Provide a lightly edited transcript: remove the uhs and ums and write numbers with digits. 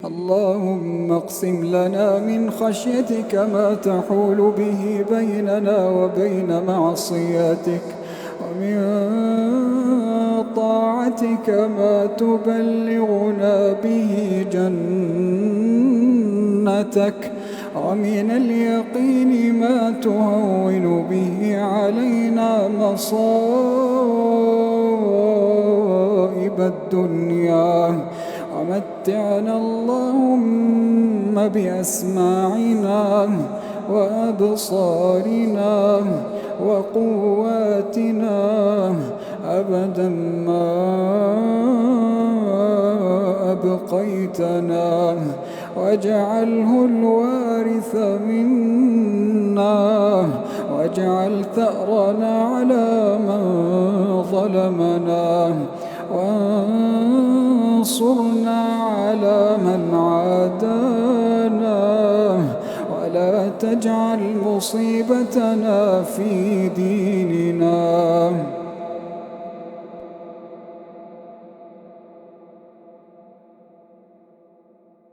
اللهم اقسم لنا من خشيتك ما تحول به بيننا وبين معصيتك، ومن طاعتك ما تبلغنا به جنتك، ومن اليقين ما تهون به علينا مصائب الدنيا، ومتعنا اللهم بأسماعنا وأبصارنا وقواتنا أبدا ما أبقيتنا، واجعله الوارث منا، واجعل ثأرنا على من ظلمنا، وانصرنا على من عادانا، ولا تجعل مصيبتنا في ديننا.